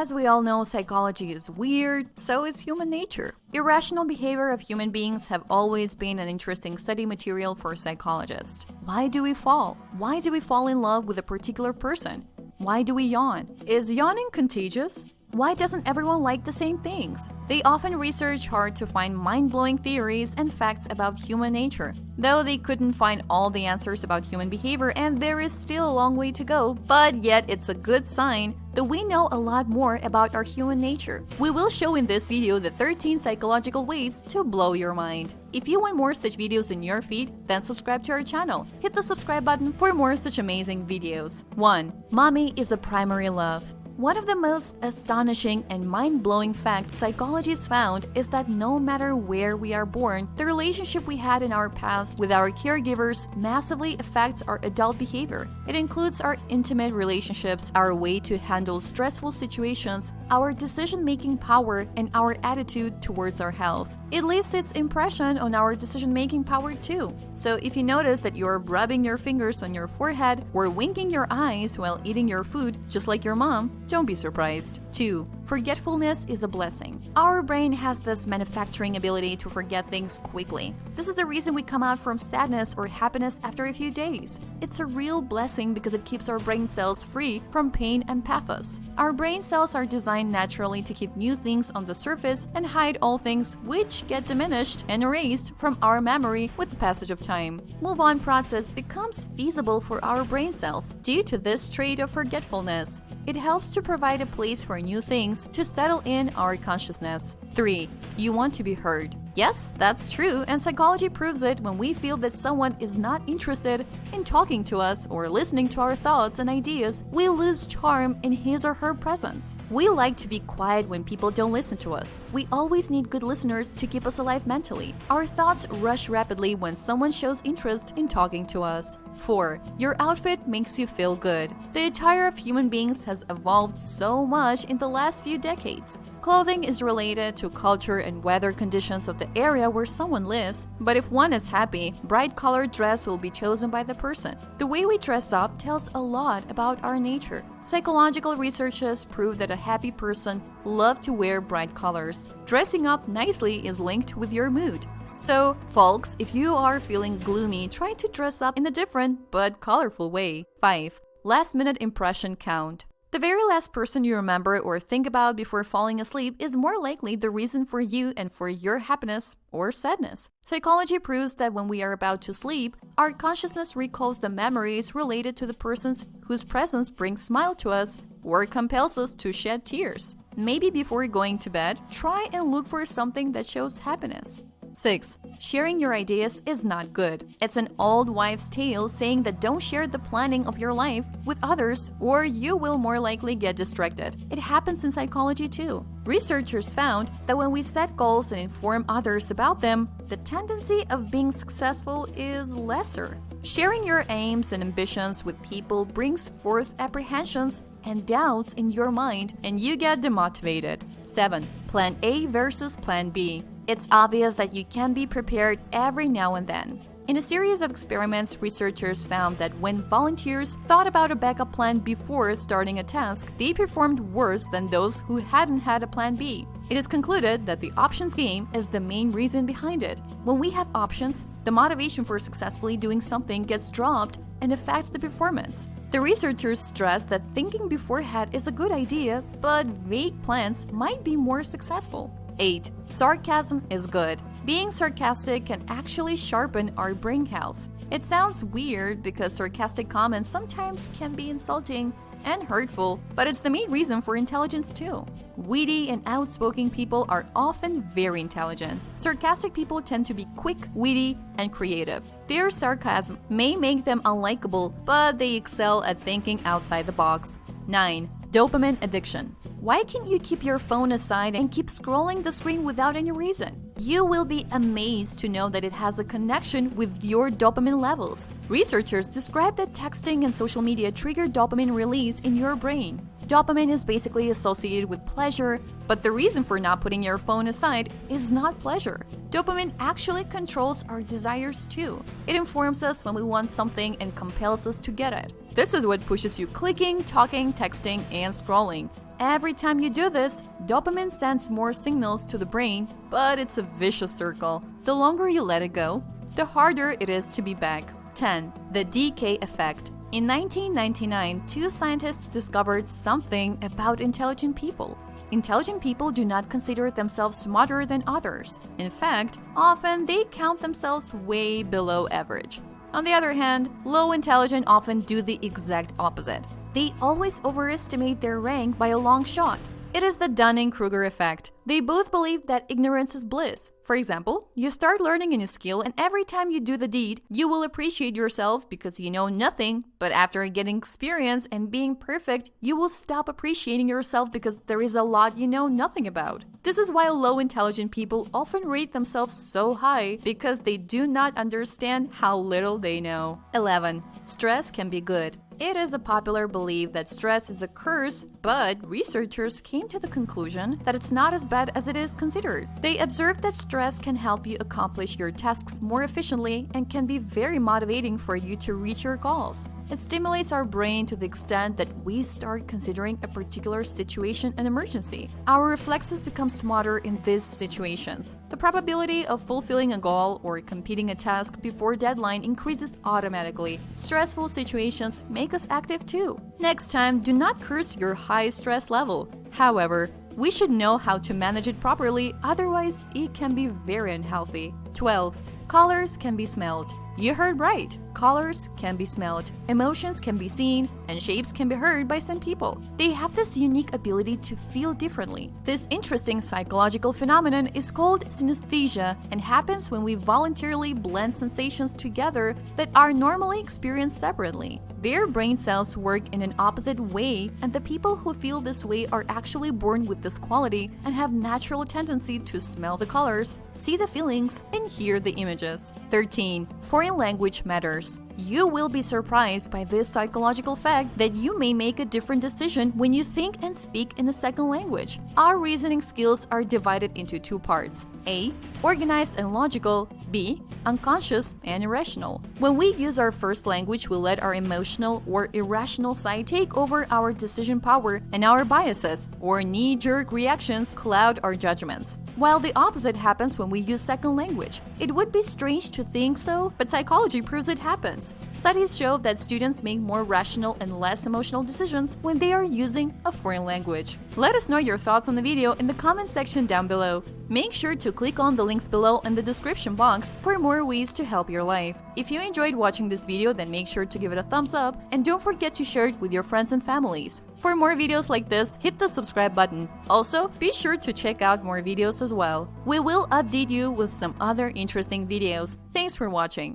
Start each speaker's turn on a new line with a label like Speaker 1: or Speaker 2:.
Speaker 1: As we all know, psychology is weird, so is human nature. Irrational behavior of human beings have always been an interesting study material for psychologists. Why do we fall? Why do we fall in love with a particular person? Why do we yawn? Is yawning contagious? Why doesn't everyone like the same things? They often research hard to find mind-blowing theories and facts about human nature. Though they couldn't find all the answers about human behavior and there is still a long way to go, but yet it's a good sign that we know a lot more about our human nature. We will show in this video the 13 psychological ways to blow your mind. If you want more such videos in your feed, then subscribe to our channel. Hit the subscribe button for more such amazing videos. 1. Mommy is a primary love. One of the most astonishing and mind-blowing facts psychologists found is that no matter where we are born, the relationship we had in our past with our caregivers massively affects our adult behavior. It includes our intimate relationships, our way to handle stressful situations, our decision-making power, and our attitude towards our health. It leaves its impression on our decision-making power too. So if you notice that you're rubbing your fingers on your forehead or winking your eyes while eating your food, just like your mom, don't be surprised. 2. Forgetfulness is a blessing. Our brain has this manufacturing ability to forget things quickly. This is the reason we come out from sadness or happiness after a few days. It's a real blessing because it keeps our brain cells free from pain and pathos. Our brain cells are designed naturally to keep new things on the surface and hide all things which get diminished and erased from our memory with the passage of time. Move-on process becomes feasible for our brain cells due to this trait of forgetfulness. It helps to provide a place for new things to settle in our consciousness. 3. You want to be heard. Yes, that's true, and psychology proves it when we feel that someone is not interested in talking to us or listening to our thoughts and ideas, we lose charm in his or her presence. We like to be quiet when people don't listen to us. We always need good listeners to keep us alive mentally. Our thoughts rush rapidly when someone shows interest in talking to us. 4. Your outfit makes you feel good. The attire of human beings has evolved so much in the last few decades. Clothing is related to culture and weather conditions of the area where someone lives, but if one is happy, bright-colored dress will be chosen by the person. The way we dress up tells a lot about our nature. Psychological researches prove that a happy person loves to wear bright colors. Dressing up nicely is linked with your mood. So, folks, if you are feeling gloomy, try to dress up in a different but colorful way. 5. Last-minute impression count. The very last person you remember or think about before falling asleep is more likely the reason for you and for your happiness or sadness. Psychology proves that when we are about to sleep, our consciousness recalls the memories related to the persons whose presence brings smile to us or compels us to shed tears. Maybe before going to bed, try and look for something that shows happiness. 6. Sharing your ideas is not good. It's an old wives' tale saying that don't share the planning of your life with others or you will more likely get distracted. It happens in psychology too. Researchers found that when we set goals and inform others about them, the tendency of being successful is lesser. Sharing your aims and ambitions with people brings forth apprehensions and doubts in your mind and you get demotivated. 7. Plan A versus Plan B. It's obvious that you can be prepared every now and then. In a series of experiments, researchers found that when volunteers thought about a backup plan before starting a task, they performed worse than those who hadn't had a plan B. It is concluded that the options game is the main reason behind it. When we have options, the motivation for successfully doing something gets dropped and affects the performance. The researchers stress that thinking beforehand is a good idea, but vague plans might be more successful. 8. Sarcasm is good. Being sarcastic can actually sharpen our brain health. It sounds weird because sarcastic comments sometimes can be insulting and hurtful, but it's the main reason for intelligence too. Witty and outspoken people are often very intelligent. Sarcastic people tend to be quick, witty, and creative. Their sarcasm may make them unlikable, but they excel at thinking outside the box. 9. Dopamine addiction. Why can't you keep your phone aside and keep scrolling the screen without any reason? You will be amazed to know that it has a connection with your dopamine levels. Researchers describe that texting and social media trigger dopamine release in your brain. Dopamine is basically associated with pleasure, but the reason for not putting your phone aside is not pleasure. Dopamine actually controls our desires too. It informs us when we want something and compels us to get it. This is what pushes you clicking, talking, texting, and scrolling. Every time you do this, dopamine sends more signals to the brain, but it's a vicious circle. The longer you let it go, the harder it is to be back. 10. The decay effect. In 1999, two scientists discovered something about intelligent people. Intelligent people do not consider themselves smarter than others. In fact, often they count themselves way below average. On the other hand, low intelligent often do the exact opposite. They always overestimate their rank by a long shot. It is the Dunning-Kruger effect. They both believe that ignorance is bliss. For example, you start learning a new skill, and every time you do the deed, you will appreciate yourself because you know nothing. But after getting experience and being perfect, you will stop appreciating yourself because there is a lot you know nothing about. This is why low intelligent people often rate themselves so high, because they do not understand how little they know. 11. Stress can be good. It is a popular belief that stress is a curse, but researchers came to the conclusion that it's not as bad as it is considered. They observed that stress can help you accomplish your tasks more efficiently and can be very motivating for you to reach your goals. It stimulates our brain to the extent that we start considering a particular situation an emergency. Our reflexes become smarter in these situations. The probability of fulfilling a goal or completing a task before deadline increases automatically. Stressful situations make us active too. Next time, do not curse your high stress level. However, we should know how to manage it properly, otherwise it can be very unhealthy. 12. Colors can be smelled. You heard right. Colors can be smelled, emotions can be seen, and shapes can be heard by some people. They have this unique ability to feel differently. This interesting psychological phenomenon is called synesthesia and happens when we voluntarily blend sensations together that are normally experienced separately. Their brain cells work in an opposite way, and the people who feel this way are actually born with this quality and have natural tendency to smell the colors, see the feelings, and hear the images. 13. Foreign language matters. You will be surprised by this psychological fact that you may make a different decision when you think and speak in a second language. Our reasoning skills are divided into two parts: A. Organized and logical, B. Unconscious and irrational. When we use our first language, we let our emotional or irrational side take over our decision power, and our biases or knee-jerk reactions cloud our judgments. While the opposite happens when we use second language. It would be strange to think so, but psychology proves it happens. Studies show that students make more rational and less emotional decisions when they are using a foreign language. Let us know your thoughts on the video in the comment section down below. Make sure to click on the links below in the description box for more ways to help your life. If you enjoyed watching this video, then make sure to give it a thumbs up and don't forget to share it with your friends and families. For more videos like this, hit the subscribe button. Also, be sure to check out more videos as well. We will update you with some other interesting videos. Thanks for watching.